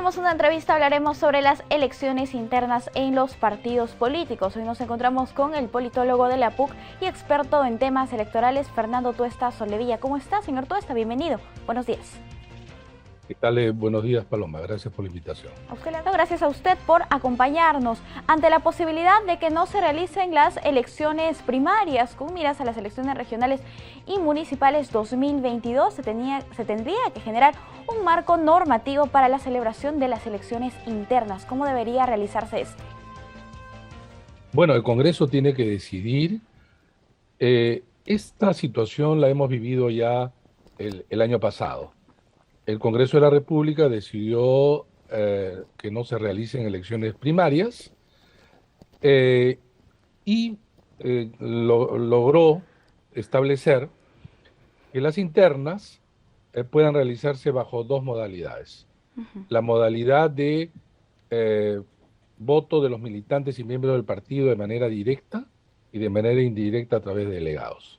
tenemos una entrevista, hablaremos sobre las elecciones internas en los partidos políticos. Hoy nos encontramos con el politólogo de la PUC y experto en temas electorales, Fernando Tuesta Soldevilla. ¿Cómo está, señor Tuesta? Bienvenido. Buenos días. ¿Qué tal? Buenos días, Paloma. Gracias por la invitación. Gracias a usted por acompañarnos. Ante la posibilidad de que no se realicen las elecciones primarias con miras a las elecciones regionales y municipales 2022, se tendría que generar un marco normativo para la celebración de las elecciones internas. ¿Cómo debería realizarse esto? Bueno, el Congreso tiene que decidir. Esta situación la hemos vivido ya el año pasado. El Congreso de la República decidió que no se realicen elecciones primarias y logró establecer que las internas puedan realizarse bajo dos modalidades. La modalidad de voto de los militantes y miembros del partido de manera directa y de manera indirecta a través de delegados.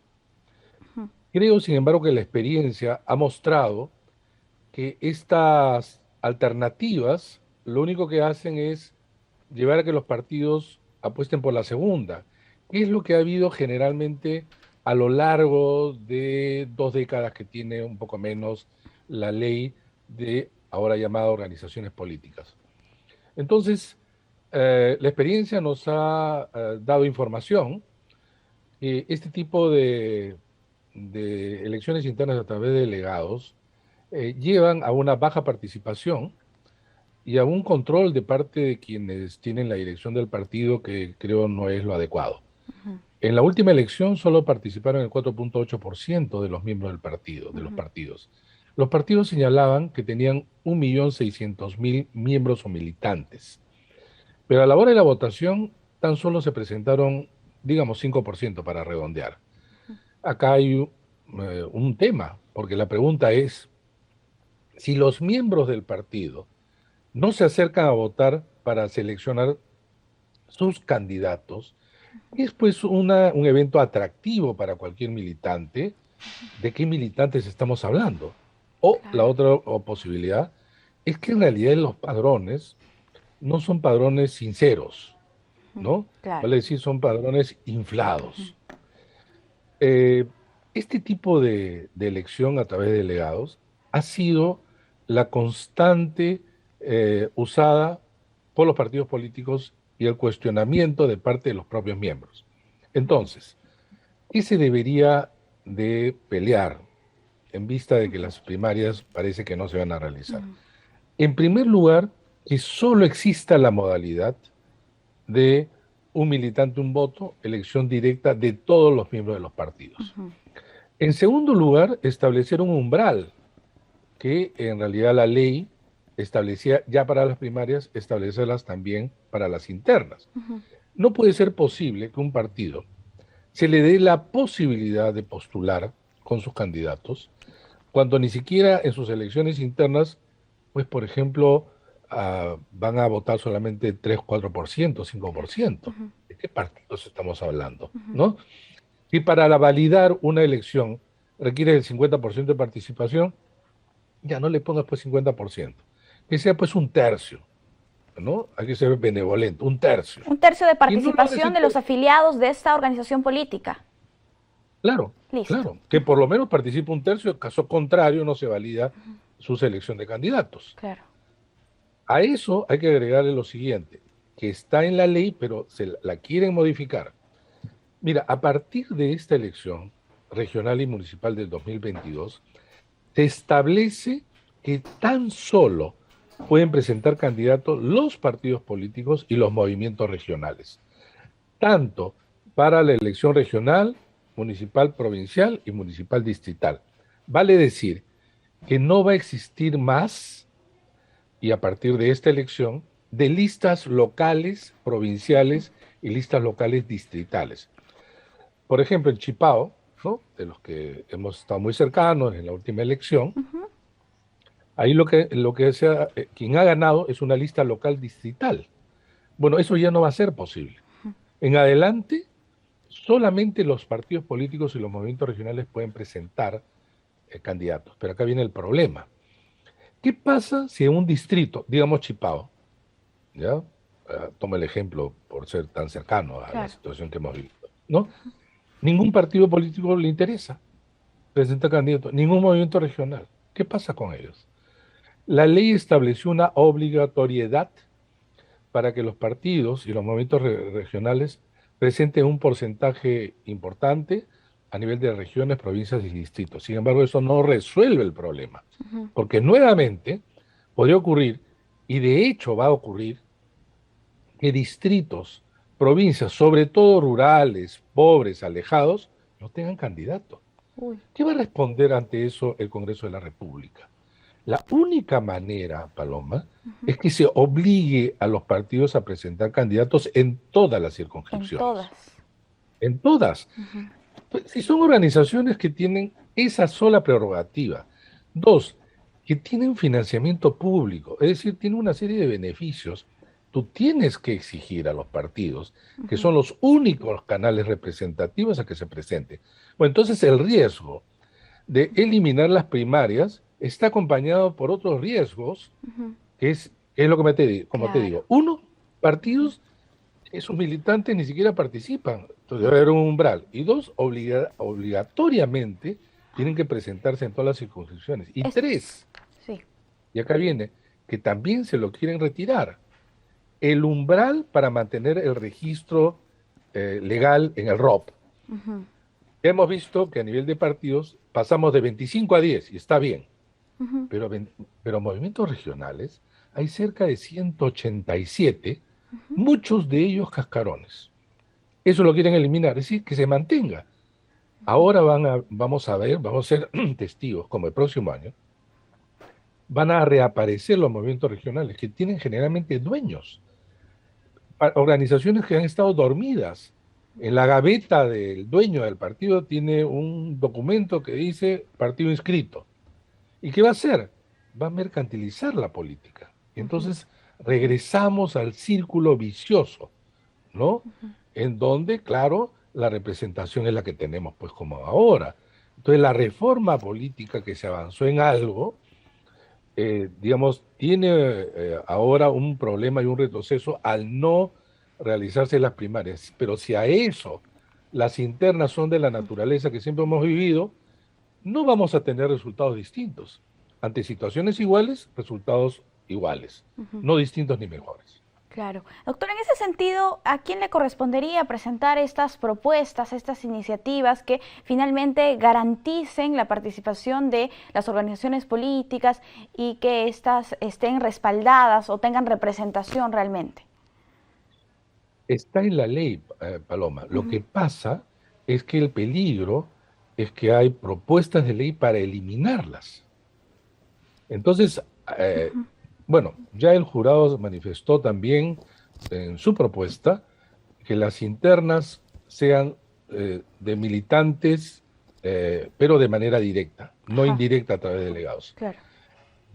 Creo, sin embargo, que la experiencia ha mostrado que estas alternativas lo único que hacen es llevar a que los partidos apuesten por la segunda, que es lo que ha habido generalmente a lo largo de 2 décadas que tiene un poco menos la ley de ahora llamada organizaciones políticas. Entonces, la experiencia nos ha dado información que este tipo de elecciones internas a través de delegados llevan a una baja participación y a un control de parte de quienes tienen la dirección del partido que creo no es lo adecuado. En la última elección solo participaron el 4.8% de los miembros del partido, de los partidos. Los partidos señalaban que tenían 1.600.000 miembros o militantes, pero a la hora de la votación tan solo se presentaron, digamos, 5% para redondear. Acá hay un tema, porque la pregunta es, si los miembros del partido no se acercan a votar para seleccionar sus candidatos, es pues un evento atractivo para cualquier militante. ¿De qué militantes estamos hablando? O la otra posibilidad es que en realidad los padrones no son padrones sinceros, ¿no? Vale decir, son padrones inflados. Este tipo de elección a través de delegados ha sido la constante usada por los partidos políticos y el cuestionamiento de parte de los propios miembros. Entonces, ¿qué se debería de pelear en vista de que las primarias parece que no se van a realizar? En primer lugar, que solo exista la modalidad de un militante, un voto, elección directa de todos los miembros de los partidos. En segundo lugar, establecer un umbral que en realidad la ley establecía ya para las primarias, establecerlas también para las internas. No puede ser posible que un partido se le dé la posibilidad de postular con sus candidatos cuando ni siquiera en sus elecciones internas, pues por ejemplo, van a votar solamente 3, 4%, 5%. ¿De qué partidos estamos hablando? ¿No? Si para validar una elección requiere el 50% de participación, ya no le pongas pues 50%. Que sea pues un tercio, ¿no? Hay que ser benevolente, un tercio. Un tercio de participación de los afiliados de esta organización política. Claro, claro. Que por lo menos participe un tercio, en caso contrario no se valida su selección de candidatos. Claro. A eso hay que agregarle lo siguiente, que está en la ley, pero se la quieren modificar. Mira, a partir de esta elección regional y municipal del 2022, se establece que tan solo pueden presentar candidatos los partidos políticos y los movimientos regionales, tanto para la elección regional, municipal provincial y municipal distrital. Vale decir que no va a existir más, y a partir de esta elección, de listas locales, provinciales y listas locales distritales. Por ejemplo, en Chipao, ¿no?, de los que hemos estado muy cercanos en la última elección, ahí quien ha ganado es una lista local distrital. Bueno, eso ya no va a ser posible. En adelante, solamente los partidos políticos y los movimientos regionales pueden presentar candidatos. Pero acá viene el problema. ¿Qué pasa si en un distrito, digamos Chipao, ¿ya? Toma el ejemplo por ser tan cercano a la Claro. situación que hemos vivido, ¿no? Ningún partido político le interesa presentar candidato, ningún movimiento regional. ¿Qué pasa con ellos? La ley estableció una obligatoriedad para que los partidos y los movimientos regionales presenten un porcentaje importante a nivel de regiones, provincias y distritos. Sin embargo, eso no resuelve el problema, Ujú. porque nuevamente podría ocurrir, y de hecho va a ocurrir, que distritos, provincias, sobre todo rurales, pobres, alejados, no tengan candidato. Uy. ¿Qué va a responder ante eso el Congreso de la República? La única manera, Paloma, Ujú. es que se obligue a los partidos a presentar candidatos en todas las En circunscripciones. todas. En todas. Ujú. Pues, si son organizaciones que tienen esa sola prerrogativa. Dos, que tienen financiamiento público, es decir, tienen una serie de beneficios. Tú tienes que exigir a los partidos, que Ujú. son los únicos canales representativos a que se presenten. Bueno, entonces el riesgo de eliminar las primarias está acompañado por otros riesgos, Ujú. que es lo que como te Claro. digo. Uno, Ujú. partidos, esos militantes ni siquiera participan, entonces debe haber un umbral. Y dos, obligatoriamente tienen que presentarse en todas las circunscripciones. Y Es, tres, sí. y acá viene, que también se lo quieren retirar, el umbral para mantener el registro legal en el ROP. Ujú. Hemos visto que a nivel de partidos pasamos de 25 a 10 y está bien, Ujú. pero, pero movimientos regionales hay cerca de 187, Ujú. muchos de ellos cascarones. Eso lo quieren eliminar, es decir, que se mantenga. Ahora vamos a ver, vamos a ser testigos, como el próximo año, van a reaparecer los movimientos regionales, que tienen generalmente dueños, organizaciones que han estado dormidas. En la gaveta del dueño del partido tiene un documento que dice partido inscrito. ¿Y qué va a hacer? Va a mercantilizar la política. Ujú. Entonces regresamos al círculo vicioso, ¿no? Ujú. En donde, claro, la representación es la que tenemos, pues como ahora. Entonces la reforma política que se avanzó en algo, digamos, tiene ahora un problema y un retroceso al no realizarse las primarias. Pero si a eso las internas son de la naturaleza que siempre hemos vivido, no vamos a tener resultados distintos. Ante situaciones iguales, resultados iguales, Ujú. no distintos ni mejores. Claro. Doctor, en ese sentido, ¿a quién le correspondería presentar estas propuestas, estas iniciativas que finalmente garanticen la participación de las organizaciones políticas y que éstas estén respaldadas o tengan representación realmente? Está en la ley, Paloma. Lo Ujú. que pasa es que el peligro es que hay propuestas de ley para eliminarlas. Entonces, Ujú. bueno, ya el jurado manifestó también en su propuesta que las internas sean de militantes, pero de manera directa, no Ajá, indirecta a través de delegados. claro.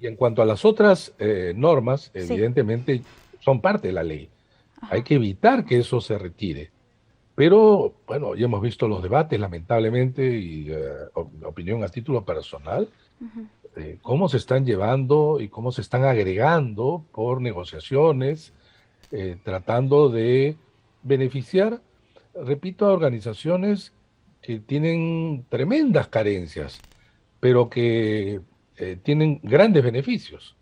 Y en cuanto a las otras normas, Sí. evidentemente son parte de la ley. Hay Ajá. que evitar que eso se retire. Pero, bueno, ya hemos visto los debates, lamentablemente, y opinión a título personal, Ujú. cómo se están llevando y cómo se están agregando por negociaciones, tratando de beneficiar, repito, a organizaciones que tienen tremendas carencias, pero que tienen grandes beneficios.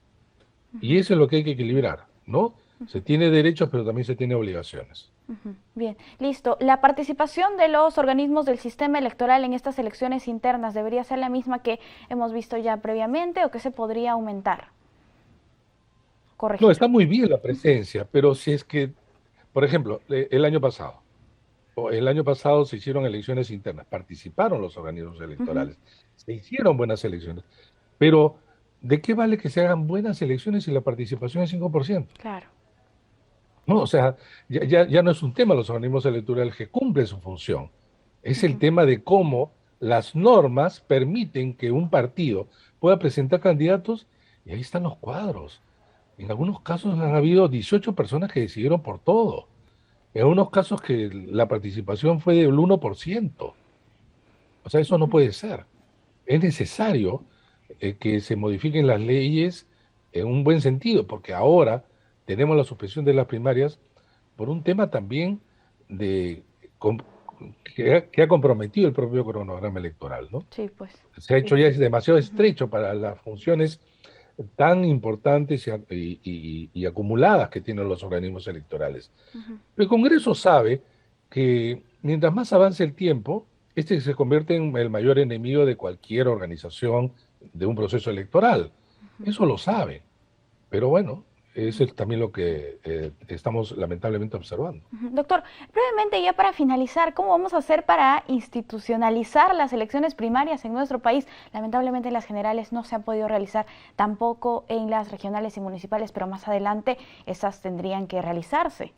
Y Ujú. eso es lo que hay que equilibrar, ¿no? Se Ujú. tiene derechos, pero también se tiene obligaciones. Ujú. Bien, listo. ¿La participación de los organismos del sistema electoral en estas elecciones internas debería ser la misma que hemos visto ya previamente o que se podría aumentar, No, corregir? está muy bien la presencia, pero si es que, por ejemplo, el año pasado se hicieron elecciones internas, participaron los organismos Ujú. electorales, se hicieron buenas elecciones, pero ¿de qué vale que se hagan buenas elecciones si la participación es 5%? Claro. No, o sea, ya no es un tema los organismos electorales que cumplen su función, es el Ujú. tema de cómo las normas permiten que un partido pueda presentar candidatos y ahí están los cuadros. En algunos casos han habido 18 personas que decidieron por todo. En algunos casos que la participación fue del 1%. O sea, eso no Ujú. puede ser. Es necesario que se modifiquen las leyes en un buen sentido, porque ahora tenemos la suspensión de las primarias por un tema también de, com- que ha comprometido el propio cronograma electoral, ¿no? Sí, pues. Se ha Sí. hecho ya es demasiado Ujú. estrecho para las funciones tan importantes y acumuladas que tienen los organismos electorales. Ujú. El Congreso sabe que mientras más avance el tiempo, este se convierte en el mayor enemigo de cualquier organización de un proceso electoral. Eso lo sabe, pero bueno, eso es también lo que estamos lamentablemente observando. Ujú. Doctor, brevemente ya para finalizar, ¿cómo vamos a hacer para institucionalizar las elecciones primarias en nuestro país? Lamentablemente las generales no se han podido realizar, tampoco en las regionales y municipales, pero más adelante esas tendrían que realizarse.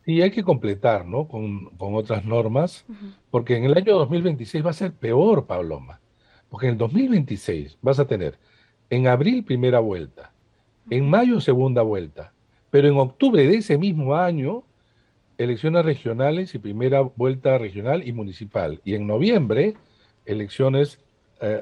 Y hay que completar, ¿no? Con otras normas, Ujú. porque en el año 2026 va a ser peor, Paloma, porque en el 2026 vas a tener en abril primera vuelta, en mayo segunda vuelta, pero en octubre de ese mismo año elecciones regionales y primera vuelta regional y municipal, y en noviembre elecciones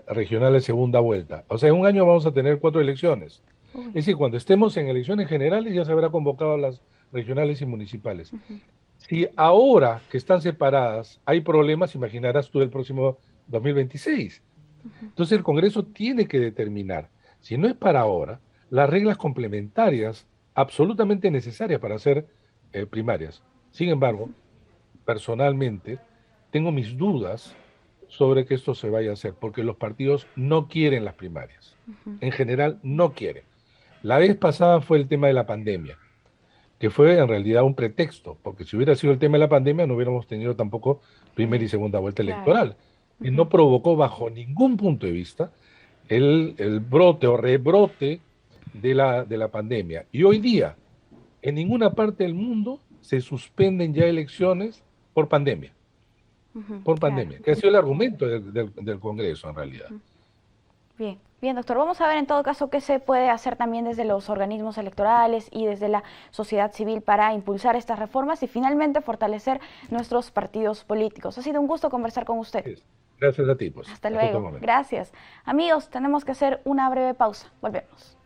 regionales segunda vuelta. O sea, en un año vamos a tener 4 elecciones. Uy. Es decir, cuando estemos en elecciones generales ya se habrá convocado a las regionales y municipales. Ujú. Si ahora que están separadas hay problemas, imaginarás tú el próximo 2026. Ujú. Entonces el Congreso tiene que determinar, si no es para ahora, las reglas complementarias absolutamente necesarias para hacer primarias. Sin embargo, personalmente, tengo mis dudas sobre que esto se vaya a hacer, porque los partidos no quieren las primarias. Ujú. En general, no quieren. La vez pasada fue el tema de la pandemia, que fue en realidad un pretexto, porque si hubiera sido el tema de la pandemia no hubiéramos tenido tampoco primera y segunda vuelta Claro. electoral, y Ujú. no provocó bajo ningún punto de vista el brote o rebrote de la pandemia. Y hoy día, en ninguna parte del mundo se suspenden ya elecciones por pandemia, Ujú. por Claro. pandemia, que ha sido el argumento del Congreso en realidad. Ujú. Bien, bien, doctor. Vamos a ver en todo caso qué se puede hacer también desde los organismos electorales y desde la sociedad civil para impulsar estas reformas y finalmente fortalecer nuestros partidos políticos. Ha sido un gusto conversar con usted. Gracias a ti, pues. Hasta Hasta otro luego. momento. Gracias. Amigos, tenemos que hacer una breve pausa. Volvemos.